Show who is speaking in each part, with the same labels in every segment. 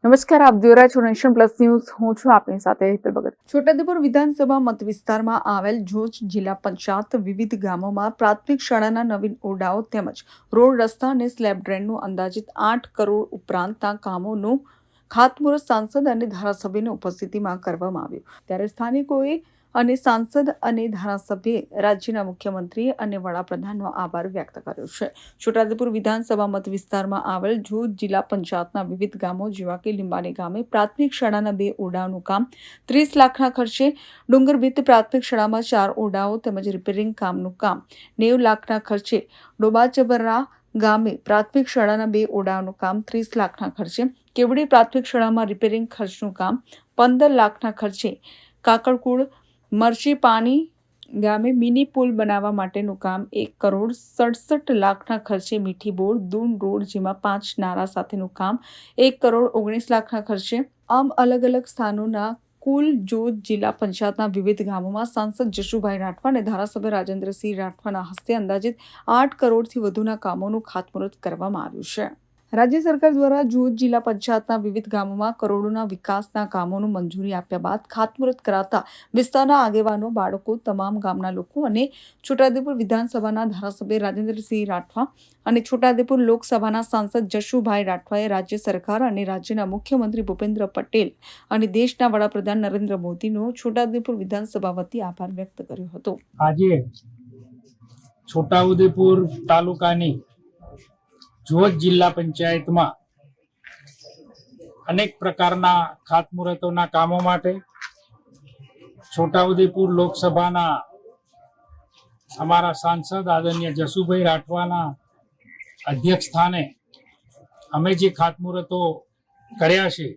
Speaker 1: નમસ્કાર, આપ જોઈ રહ્યા છો નેશન પ્લસ ન્યૂઝ. હું છું આપની સાથે હેતલ ભગત. છોટાઉદેપુર વિધાનસભા મત વિસ્તારમાં આવેલ જોજ જિલ્લા પંચાયત વિવિધ ગામોમાં પ્રાથમિક શાળાના નવીન ઓરડાઓ તેમજ રોડ રસ્તા અને સ્લેબ ડ્રેનનું અંદાજિત 8 કરોડ ઉપરાંતના કામોનું ખાતમુહૂર્ત સાંસદ અને ધારાસભ્યની ઉપસ્થિતિમાં કરવામાં આવ્યું. ત્યારે સ્થાનિકોએ અને સાંસદ અને ધારાસભ્યે રાજ્યના મુખ્યમંત્રી અને વડાપ્રધાનનો આભાર વ્યક્ત કર્યો છે. છોટાઉદેપુર વિધાનસભા મત વિસ્તારમાં આવેલ જોજ જિલ્લા પંચાયતના વિવિધ ગામો જેવા કે લીંબાણી ગામે પ્રાથમિક શાળાના 2 ઓરડાઓનું કામ 30 લાખના ખર્ચે, ડુંગરભીત પ્રાથમિક શાળામાં 4 ઓરડાઓ તેમજ રિપેરિંગ કામનું કામ 90 લાખના ખર્ચે, ડોબાચબરા ગામે પ્રાથમિક શાળાના 2 ઓરડાઓનું કામ 30 લાખના ખર્ચે, કેવડી પ્રાથમિક શાળામાં રિપેરિંગ ખર્ચનું કામ 15 લાખના ખર્ચે, કાકડકુડ મરચી પાણી ગામે મિની પુલ બનાવવા માટેનું કામ 1 કરોડ 67 લાખના ખર્ચે, મીઠી બોર દૂન રોડ જેમાં 5 નારા સાથેનું કામ 1 કરોડ 19 લાખના ખર્ચે. આમ અલગ અલગ સ્થાનોના કુલ જોજ જિલ્લા પંચાયતના વિવિધ ગામોમાં સાંસદ જશુભાઈ રાઠવા અને ધારાસભ્ય રાજેન્દ્રસિંહ રાઠવાના હસ્તે અંદાજિત 8 કરોડથી વધુના કામોનું ખાતમુહૂર્ત કરવામાં આવ્યું છે. રાજ્ય સરકાર દ્વારા જોજ જિલ્લા પંચાયતના વિવિધ ગામોમાં કરોડોના વિકાસના કામોનું મંજૂરી આપ્યા બાદ ખાતમુહૂર્ત કરાતા વિસ્તારના આગેવાનો, બાળકો, તમામ ગામના લોકો અને છોટાઉદેપુર વિધાનસભાના ધારાસભ્ય રાજેન્દ્રસિંહ રાઠવા અને છોટાઉદેપુર લોકસભાના સાંસદ જશુભાઈ રાઠવાએ રાજ્ય સરકાર અને રાજ્યના મુખ્યમંત્રી ભૂપેન્દ્ર પટેલ અને દેશના વડાપ્રધાન નરેન્દ્ર મોદીનો છોટાઉદેપુર વિધાનસભા વતી આભાર વ્યક્ત કર્યો હતો.
Speaker 2: આજે છોટાઉદેપુર તાલુકાની જોજ જિલ્લા પંચાયતમાં અનેક પ્રકારના ખાતમુહૂર્તોના કામો માટે છોટાઉદેપુર લોકસભાના અમારા સાંસદ આદરણીય જશુભાઈ રાઠવાના અધ્યક્ષ સ્થાને અમે જે ખાતમુહૂર્તો કર્યા છે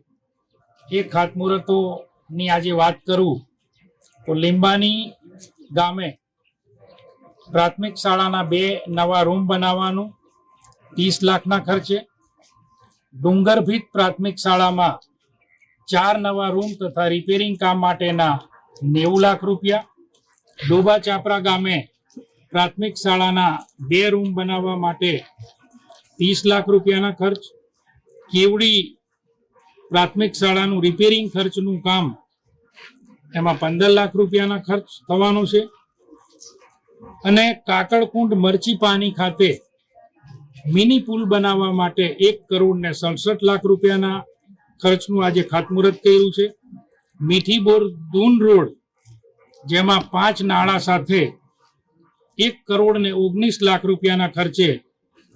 Speaker 2: એ ખાતમુહૂર્તોની આજે વાત કરું તો લીંબાણી ગામે પ્રાથમિક શાળાના 2 નવા રૂમ બનાવવાનું 30 લાખના ખર્ચે, ડુંગરભીત પ્રાથમિક શાળામાં 4 નવા રૂમ તથા રિપેરિંગ કામ માટેના 90 લાખ રૂપિયા, ડોબા ચાપરા ગામે પ્રાથમિક શાળાના 2 રૂમ બનાવવા માટે 30 લાખ રૂપિયાના ખર્ચ, કેવડી પ્રાથમિક શાળાનું રિપેરિંગ ખર્ચનું કામ એમાં 15 લાખ રૂપિયાના ખર્ચ થવાનો છે અને કાકડકુંડ મરચી પાણી ખાતે મિની પુલ બનાવવા માટે 1 કરોડ 67 લાખ રૂપિયાના ખર્ચનું આજે ખાતમુહૂર્ત કર્યું છે. મીઠી બોર દૂન રોડ જેમાં 5 નાળા સાથે 1 કરોડ 19 લાખ રૂપિયાના ખર્ચે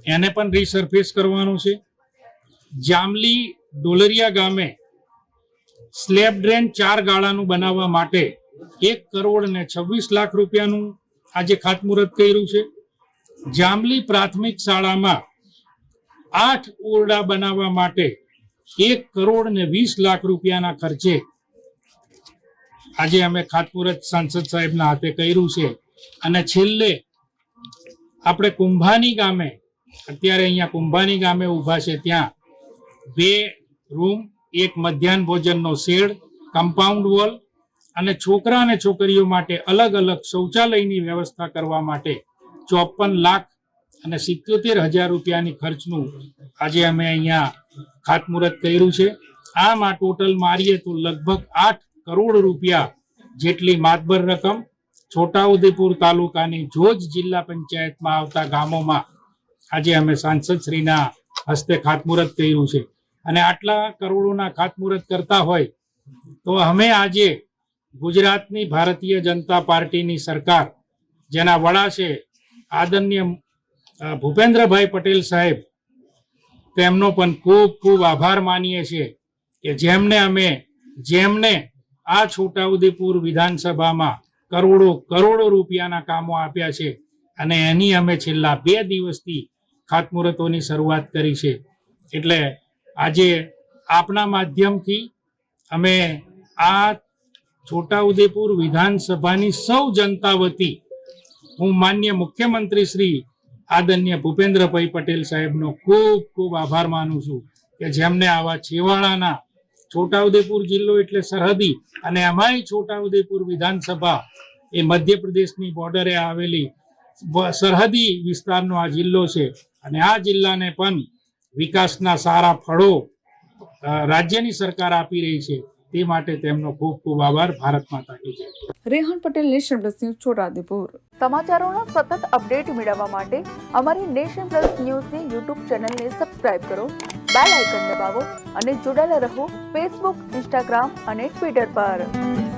Speaker 2: એને પણ રીસરફેસ કરવાનો છે. જામલી ડોલરિયા ગામે સ્લેબ ડ્રેન 4 ગાળાનું બનાવવા માટે 1 કરોડ 26 લાખ રૂપિયાનું આજે ખાતમુહૂર્ત કર્યું છે. જામલી પ્રાથમિક શાળામાં 8 ઓરડા બનાવવા માટે 1 કરોડ 20 લાખ રૂપિયાના ખર્ચે આજે અમે ખાતમુહૂર્ત સાંસદ સાહેબના હાથે કર્યું છે. અને છેલ્લે આપણે કુંભાની ગામે અત્યારે અહીંયા કુંભાની ગામે ઊભા છે ત્યાં 2 રૂમ, 1 મધ્યાહન ભોજનનો શેડ, કમ્પાઉન્ડ વોલ અને છોકરા અને છોકરીઓ માટે અલગ અલગ શૌચાલયની વ્યવસ્થા કરવા માટે 54 લાખ અને 77,000 રૂપિયાની ખર્ચનું આજે અમે અહીંયા ખાતમુહૂર્ત કર્યું છે. આમ આ ટોટલ મારીએ તો લગભગ 8 કરોડ રૂપિયા જેટલી માતબર રકમ છોટાઉદેપુર તાલુકાની જોજ જિલ્લા પંચાયતમાં આવતા ગામોમાં આજે અમે સાંસદશ્રીના હસ્તે ખાતમુહૂર્ત કર્યું છે. અને આટલા કરોડોના ખાતમુહૂર્ત કરતા હોય તો અમે આજે ગુજરાતની ભારતીય જનતા પાર્ટીની સરકાર જેના વડા છે આદરણીય ભૂપેન્દ્રભાઈ પટેલ સાહેબ, તેમનો પણ ખૂબ ખૂબ આભાર માનીએ છીએ કે જેમને આ છોટાઉદેપુર વિધાનસભામાં કરોડો રૂપિયાના કામો આપ્યા છે અને એની અમે છેલ્લા 2 દિવસથી ખાતમુહૂર્તોની શરૂઆત કરી છે. એટલે આજે આપના માધ્યમથી અમે આ છોટાઉદેપુર વિધાનસભાની સૌ જનતા વતી હું માન્ય મુખ્યમંત્રી શ્રી આદરણીય ભૂપેન્દ્રભાઈ પટેલ સાહેબનો ખૂબ ખૂબ આભાર માનું છું કે જેમને આવા છેવાડાના છોટાઉદેપુર જિલ્લો એટલે સરહદી અને અમારી છોટાઉદેપુર વિધાનસભા એ મધ્યપ્રદેશની બોર્ડરે આવેલી સરહદી વિસ્તારનો આ જિલ્લો છે અને આ જિલ્લાને પણ વિકાસના સારા ફળો રાજ્યની સરકાર આપી રહી છે તે માટે તેમનો ખૂબ ખૂબ આભાર. ભારત માતા કી જય.
Speaker 1: Rehan Patel, nation plus news, Chhota Udaipur. સમાચારોના સતત અપડેટ મેળવવા માટે અમારી નેશન પ્લસ ન્યૂઝની યુટ્યુબ ચેનલને સબસ્ક્રાઇબ કરો, બેલ આઇકન દબાવો અને જોડાયેલા રહો ફેસબુક, ઇન્સ્ટાગ્રામ અને ટ્વિટર પર.